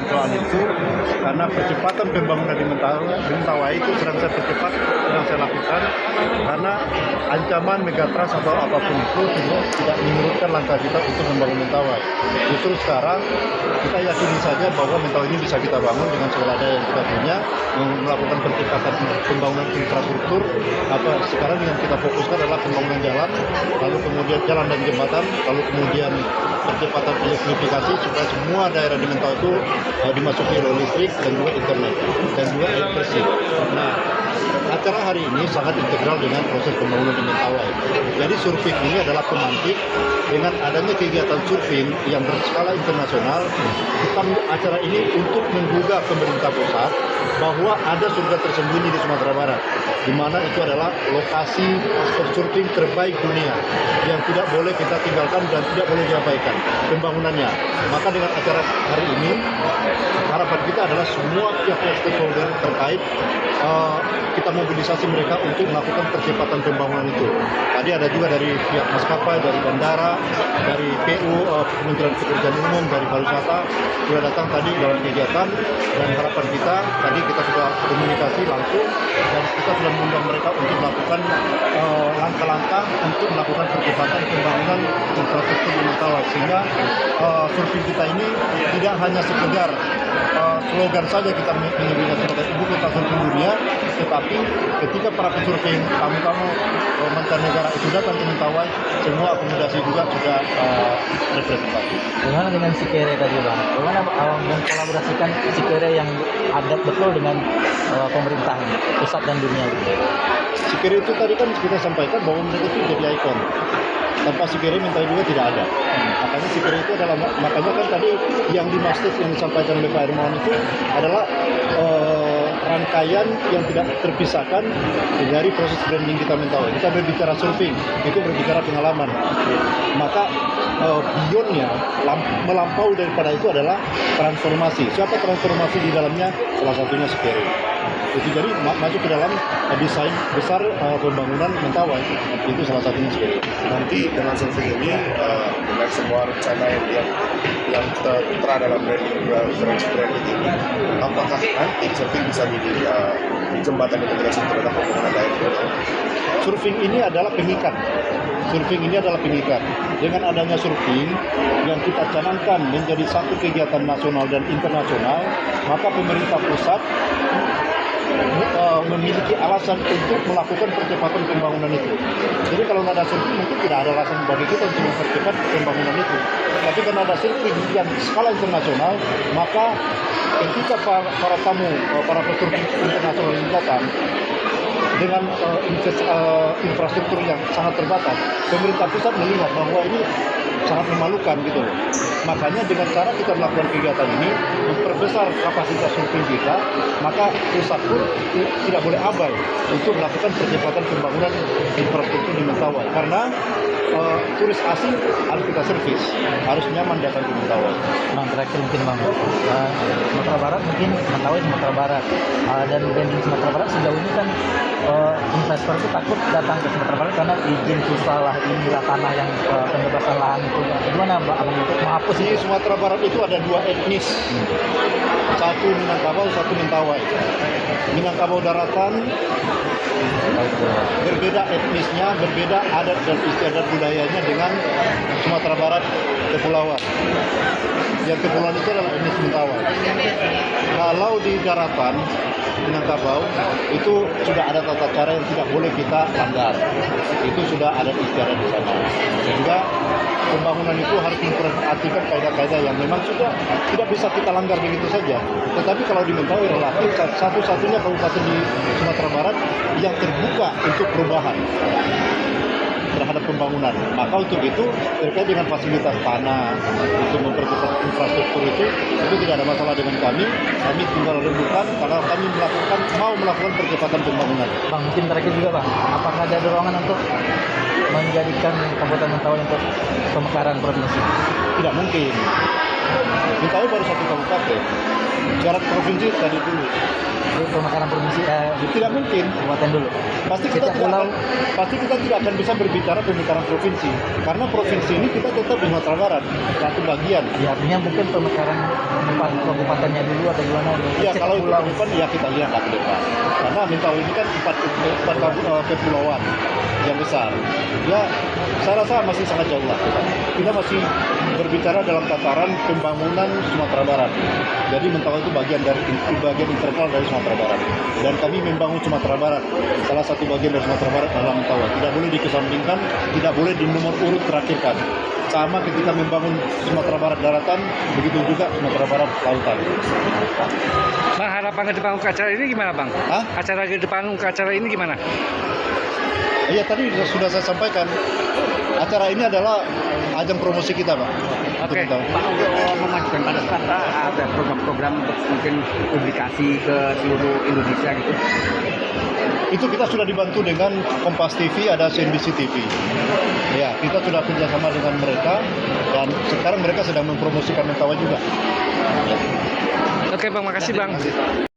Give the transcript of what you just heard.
soal itu karena percepatan pembangunan di Mentawai itu sedang saya percepat, sedang saya lakukan karena ancaman megatrust atau apapun itu tidak menyurutkan langkah kita untuk membangun Mentawai. Justru sekarang kita yakini saja bahwa Mentawai ini bisa kita bangun dengan segala daya yang kita punya, melakukan percepatan pembangunan infrastruktur. Sekarang yang kita fokuskan adalah pembangunan jalan, lalu kemudian jalan dan jembatan, lalu kemudian percepatan elektrifikasi supaya semua daerah di Mentawai itu dimasuki oleh listrik dan juga internet dan juga air bersih. Nah, acara hari ini sangat integral dengan proses pembangunan di Mentawai. Jadi surfing ini adalah pemantik dengan adanya kegiatan surfing yang berskala internasional. Kita acara ini untuk menggugah pemerintah pusat bahwa ada surga tersembunyi di Sumatera Barat, di mana itu adalah lokasi surfing terbaik dunia yang tidak boleh kita tinggalkan dan tidak boleh diabaikan pembangunannya. Maka dengan acara hari ini harapan kita adalah semua pihak stakeholder terkait kita mobilisasi mereka untuk melakukan percepatan pembangunan itu. Tadi ada juga dari pihak maskapai, dari bandara, dari PU, Kementerian Pekerjaan Umum, dari pariwisata sudah datang tadi dalam kegiatan, dan harapan kita tadi kita sudah komunikasi langsung dan kita sudah mengundang mereka untuk melakukan langkah-langkah untuk melakukan percepatan pembangunan infrastruktur di Mentawai, sehingga survei kita ini tidak hanya sekedar slogan saja kita menyebutnya sebagai ibu kota surfing dunia, tetapi ketika para pesurfing, tamu-tamu mancanegara itu datang ke Mentawai, semua akomodasi juga sudah representatif. Bagaimana dengan Sikere tadi Bang? Bagaimana mengkolaborasikan Sikere yang adat betul dengan pemerintah pusat dan dunia? Sikere itu tadi kan kita sampaikan bahwa mereka itu jadi ikon. Tanpa Sikere Mentawai juga tidak ada. Makanya Sikere itu adalah, makanya kan tadi yang dimaksud yang disampaikan oleh Pak Hermawan itu adalah rangkaian yang tidak terpisahkan dari proses branding kita Mentawai. Kita berbicara surfing, itu berbicara pengalaman. Maka beyondnya, melampaui daripada itu adalah transformasi. Siapa transformasi di dalamnya? Salah satunya Sikere. Itu jadi masuk ke dalam desain besar pembangunan Mentawai, itu salah satunya Sikere. Nanti dengan survei ini dengan semua rencana yang tertera dalam branding ini, apakah nanti surfing bisa menjadi jembatan integrasi terhadap pembangunan daerah? Surfing ini adalah pengikat. Surfing ini adalah pengikat. Dengan adanya surfing yang kita canangkan menjadi satu kegiatan nasional dan internasional, maka pemerintah pusat memiliki alasan untuk melakukan percepatan pembangunan itu. Jadi kalau nggak ada surfing mungkin tidak ada alasan bagi kita untuk mempercepat pembangunan itu. Tapi karena ada surfing yang skala internasional, maka ketika para tamu, para pesurfing internasional yang datang dengan infrastruktur yang sangat terbatas, pemerintah pusat melihat bahwa ini sangat memalukan gitu loh. Makanya dengan cara kita melakukan kegiatan ini, memperbesar kapasitas surfing kita, maka pusat pun tidak boleh abai untuk melakukan percepatan pembangunan infrastruktur di Mentawai. Karena turis asing harus kita servis, harus nyaman datang ke Mentawai. Bang, terakhir mungkin Bang, Sumatera Barat mungkin Mentawai Sumatera Barat, dan branding Sumatera Barat sejauh ini kan investor itu takut datang ke Sumatera Barat karena izin susah lah, inilah tanah yang pembebasan lahan itu. Gimana Abang untuk menghapus di Sumatera Barat itu ada dua etnis, satu Minangkabau, satu Mentawai. Minangkabau daratan berbeda etnisnya, berbeda adat dan istiadat budayanya dengan Sumatera Barat kepulauan. Yang kepulauan itu adalah etnis Mentawai. Kalau di daratan Minangkabau itu sudah ada tata cara yang tidak boleh kita langgar. Itu sudah ada istiadat di sana. Sehingga pembangunan itu harus memperhatikan kaidah-kaidah yang memang sudah tidak bisa kita langgar begitu saja. Tetapi kalau di Mentawai relatif satu-satunya kabupaten di Sumatera Barat yang terbuka untuk perubahan terhadap pembangunan. Maka untuk itu terkait dengan fasilitas tanah untuk mempercepat infrastruktur itu tidak ada masalah dengan kami. Kami tinggal rembukan karena kami mau melakukan percepatan pembangunan. Bang, mungkin terakhir juga Bang, apakah ada dorongan untuk menjadikan Kabupaten Mentawai untuk pemekaran provinsi? Tidak mungkin. Mentawai baru satu kabupaten. syarat provinsi tadi dulu. Pemekaran provinsi Tidak mungkin. kabupaten dulu. Pasti kita Setiap tidak pulau. pasti kita tidak akan bisa berbicara pemekaran provinsi karena provinsi ini kita tetap di Sumatera Barat satu bagian. Ya artinya mungkin pemekaran kabupatennya dulu atau gimana? Ya Cek kalau itu pulau. ke depan ya kita lihat ke depan. Karena Mentawai ini kan empat kepulauan yang besar. Ya saya rasa masih sangat jauh lah kita. Kita masih berbicara dalam tataran pembangunan Sumatera Barat. Jadi Mentawai itu bagian internal dari Sumatera Barat. Dan kami membangun Sumatera Barat. Salah satu bagian dari Sumatera Barat adalah Mentawai. Tidak boleh dikesampingkan, tidak boleh di nomor urut terakhirkan. Sama ketika membangun Sumatera Barat daratan, begitu juga Sumatera Barat lautan. Bang, harapan ke depan acara ini gimana, Bang? Hah? Acara ke depan acara ini gimana? Iya tadi sudah saya sampaikan. Acara ini adalah ajang promosi kita, Pak. Untuk Oke. Mentawai. Pak, untuk memajukan pariwisata ada program-program untuk mungkin publikasi ke seluruh Indonesia gitu. Itu kita sudah dibantu dengan Kompas TV, ada CNBC TV. Ya, kita sudah kerjasama dengan mereka dan sekarang mereka sedang mempromosikan Mentawai juga. Oke, Bang, makasih, Bang.